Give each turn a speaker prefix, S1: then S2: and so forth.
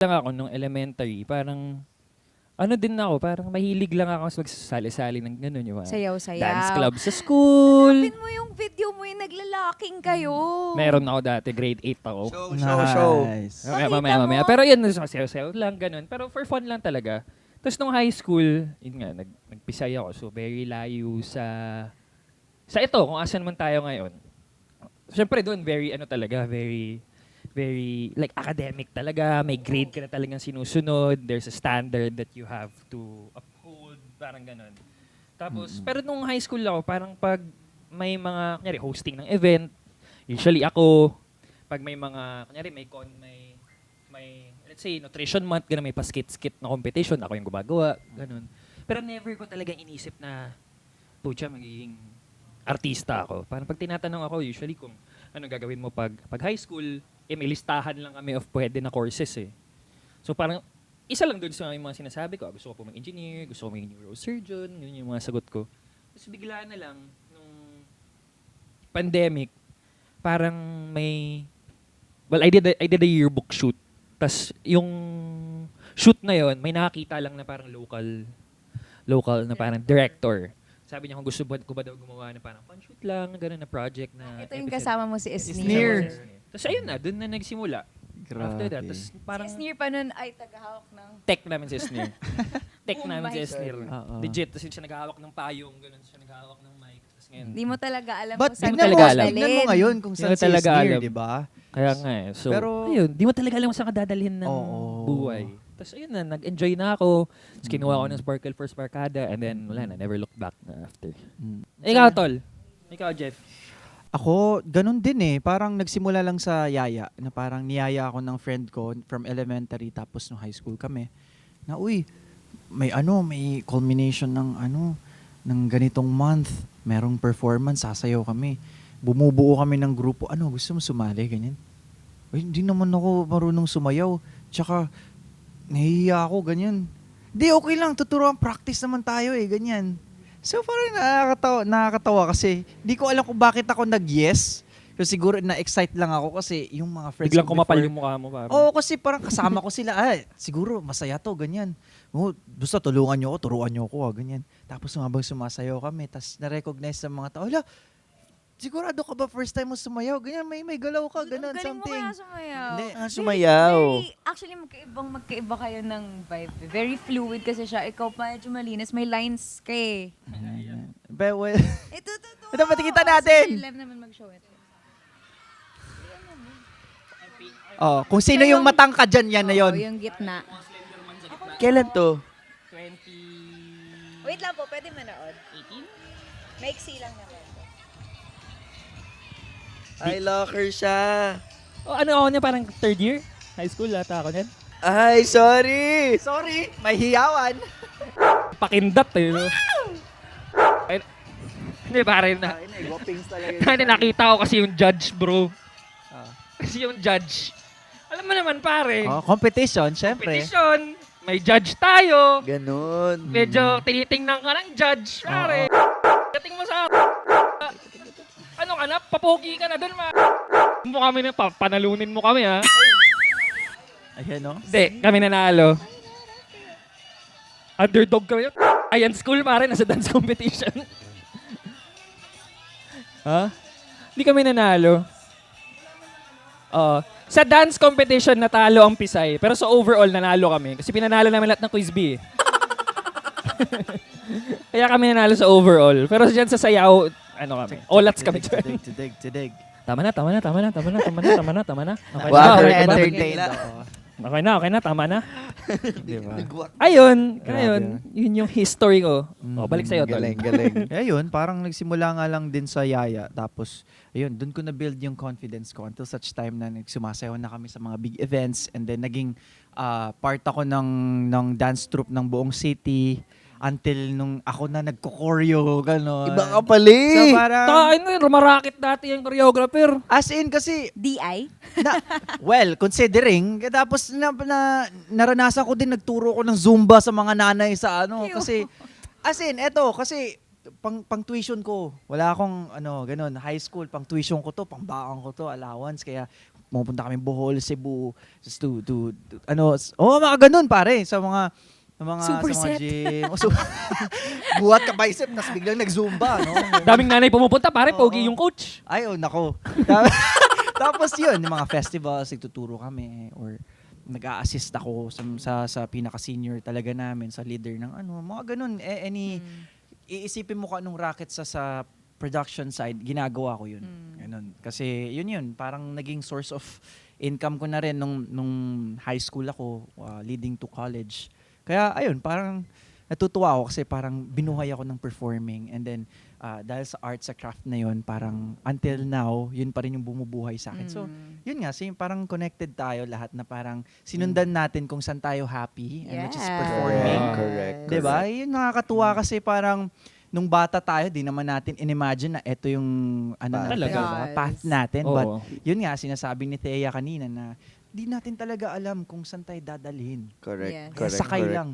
S1: lang ako nung elementary, parang ano din ako, parang mahilig lang ako sa magsasali-sali ng gano'n, yung mga
S2: Sayaw-sayaw.
S1: dance club sa school.
S2: Hanapin mo yung video mo yung naglalaking kayo.
S1: Meron ako dati, grade 8 ako.
S3: Show.
S4: Nice.
S2: Pakita
S1: Mamaya.
S2: mo.
S1: Pero yun, sayaw-sayaw lang, ganun. Pero for fun lang talaga. Tapos nung high school, yun nga, nagpisay ako. So very layo sa ito, kung asan man tayo ngayon. Siyempre doon, very like academic talaga. May grade ka na talagang sinusunod. There's a standard that you have to uphold. Parang ganun. Tapos, pero nung high school ako, parang pag may mga, kunyari, hosting ng event, usually ako, pag may mga, kunyari, may let's say, nutrition month, ganun, may pa-skit-skit na competition, ako yung gumagawa, ganun. Pero never ko talaga inisip na, pucha, magiging artista ako. Parang pag tinatanong ako, usually kung ano gagawin mo pag high school, may listahan lang kami of pwede na courses eh. So parang, isa lang dun sa mga sinasabi ko, gusto ko po mag-engineer, gusto ko maging neurosurgeon, yun yung mga sagot ko. Tapos bigla na lang, nung pandemic, parang I did a yearbook shoot. Tapos yung shoot na yon, may nakakita lang na parang local na parang director. Sabi niya kung gusto ko ba daw gumawa na parang pan shoot lang, gano'n na project na
S2: Ito yung
S1: episode.
S2: kasama mo si
S4: Sneer.
S2: Esneer.
S1: Tapos ayun na, doon na nagsimula. After that, tapos
S2: Si
S1: parang
S2: Esneer pa nun ay tagahawak ng...
S1: tech namin si Sneer. Tech
S2: Oh
S1: namin
S2: my
S1: si Sneer.
S4: Oo.
S1: Legit, tapos siya naghahawak ng payong, gano'n siya naghahawak ng mic. Tapos ngayon,
S2: Hindi mo talaga alam
S4: But
S2: kung saan
S1: mo
S4: tignan
S1: talaga
S4: mo,
S1: alam.
S4: tignan mo ngayon kung
S1: Hindi
S4: saan
S1: mo
S4: si
S1: talaga
S4: Sneer,
S1: alam.
S4: di ba?
S1: kaya nga eh. So,
S4: Pero-
S1: ayun, di mo talaga alam kung saan ka dadalhin ng
S4: Oo.
S1: buhay. Tapos ayun na, nag-enjoy na ako. Tapos kinuha ko ng Sparkle for Sparkada and then wala na, never looked back na after.
S4: Mm.
S1: Ikaw, Tol. Ikaw, Jeff.
S4: Ako, ganun din eh. Parang nagsimula lang sa yaya. Na parang niyaya ako ng friend ko from elementary tapos no high school kami. Na uy, may culmination ng ganitong month. Merong performance, sasayaw kami. Bumubuo kami ng grupo. Gusto mo sumali? Ganyan. Uy, hindi naman ako marunong sumayaw. Tsaka, nahihiya ako, ganyan. Di, okay lang. Tuturuan, practice naman tayo eh, ganyan. So parang nakakatawa kasi di ko alam kung bakit ako nag-yes. So siguro na-excite lang ako kasi yung mga friends
S1: Biglang
S4: ko
S1: kumapal
S4: before-
S1: yung mukha mo. Parang.
S4: Oo, kasi parang kasama ko sila. Siguro masaya to, ganyan. Basta tulungan nyo ako, turuan nyo ako, ganyan. Tapos habang sumasayaw kami, tapos na-recognize sa mga tao, hala, sigurado ka ba first time mo sumayaw? Ganyan, may galaw ka, ganun,
S2: Ang galing mo
S4: something.
S2: kaya sumayaw.
S4: Hindi,
S3: sumayaw.
S2: Actually, magkaiba kayo ng vibe. Very fluid kasi siya. Ikaw pa medyo malinis. May lines ka eh.
S4: But well,
S2: Ito.
S4: Ito, patikita natin.
S2: Sige, live naman mag-show ito.
S4: kung sino yung matangka dyan, yan na yun.
S2: Oo, yung gitna.
S3: Kailan to?
S1: 20...
S2: Wait lang po, pwede manood.
S1: 18?
S2: Maiksi lang naman.
S3: Ay, locker siya.
S1: Ano ako niya, parang third year? High school ata ako niyan.
S3: Ay, sorry.
S4: Sorry, may hiyawan.
S1: Pakindat eh. No? Ay, hindi pare na.
S4: Guwapings talaga.
S1: Nakita ko kasi yung judge, bro.
S4: Ah.
S1: Kasi yung judge. Alam mo naman pare.
S4: Competition, syempre.
S1: Competition. May judge tayo.
S3: Ganun.
S1: Medyo tinitingnan ka ng judge, pare. Dating mo sa... ano ka na? Papogi ka na doon, ma. Mo kami na, panalunin mo kami, ha?
S4: Ayan, no?
S1: Hindi, kami nanalo. Underdog kami. Ayan, school, pare. Nasa dance competition. Ha? Hindi kami nanalo. Sa dance competition, natalo ang Pisay. Pero sa overall, nanalo kami. Kasi pinanalo namin lahat ng quiz B. Kaya kami nanalo sa overall. Pero dyan sa sayaw, ano kami? Olats kami dyan.
S4: Tidig.
S1: Tama na. Okay
S3: Wow,
S1: na, okay
S3: na
S1: na ba?
S4: entertained.
S1: Okay na, tama na.
S4: Diba?
S1: Ayun,
S4: Grabe.
S1: yun yung history ko. Balik sa'yo, Tol.
S3: Galing.
S4: Ayun, parang nagsimula nga lang din sa yaya. Tapos, ayun, dun ko na-build yung confidence ko until such time na nagsumasayaw na kami sa mga big events. And then, naging part ako ng dance troupe ng buong city. Until nung ako na nagko-choreo, gano'n.
S3: Iba ka pali.
S4: So, parang,
S1: Rumarakit dati yung choreographer.
S4: as in, kasi
S2: DI?
S4: well, considering, tapos naranasan ko din, nagturo ko ng Zumba sa mga nanay sa
S2: Ew.
S4: kasi, as in, kasi, pang tuition ko, wala akong, ganun, high school, pang tuition ko to, pang baon ko to, allowance, kaya, pumupunta kami Bohol, Cebu, just mga ganun pare, sa mga
S2: Superset.
S4: gym. Buhat ka bicep, nas biglang nag-zumba, no?
S1: Daming nanay pumupunta, pare,
S4: Oo.
S1: pogi yung coach.
S4: Ay, nako. Tapos yun, yung mga festivals, nagtuturo kami or nag-a-assist ako sa pinaka-senior talaga namin, sa leader ng mga ganun. Iisipin mo kung anong racket sa production side, ginagawa ko yun. Ganun. Kasi yun, parang naging source of income ko na rin nung high school ako, leading to college. Kaya ayun, parang natutuwa ako kasi parang binuhay ako ng performing, and then dahil sa art, sa craft na yun, parang until now, yun pa rin yung bumubuhay sa akin. So, yun nga, parang connected tayo lahat na parang sinundan natin kung saan tayo happy, and which is performing.
S3: Correct.
S4: Diba? Yun nakakatuwa kasi parang nung bata tayo, di naman natin in-imagine na ito yung
S3: Path.
S1: Talaga.
S4: diba? Path natin.
S1: Oo.
S4: But yun nga, sinasabi ni Thea kanina na di natin talaga alam kung saan tayo dadalhin.
S3: Correct.
S2: Yes.
S3: Correct.
S4: Sakay
S3: correct.
S4: lang.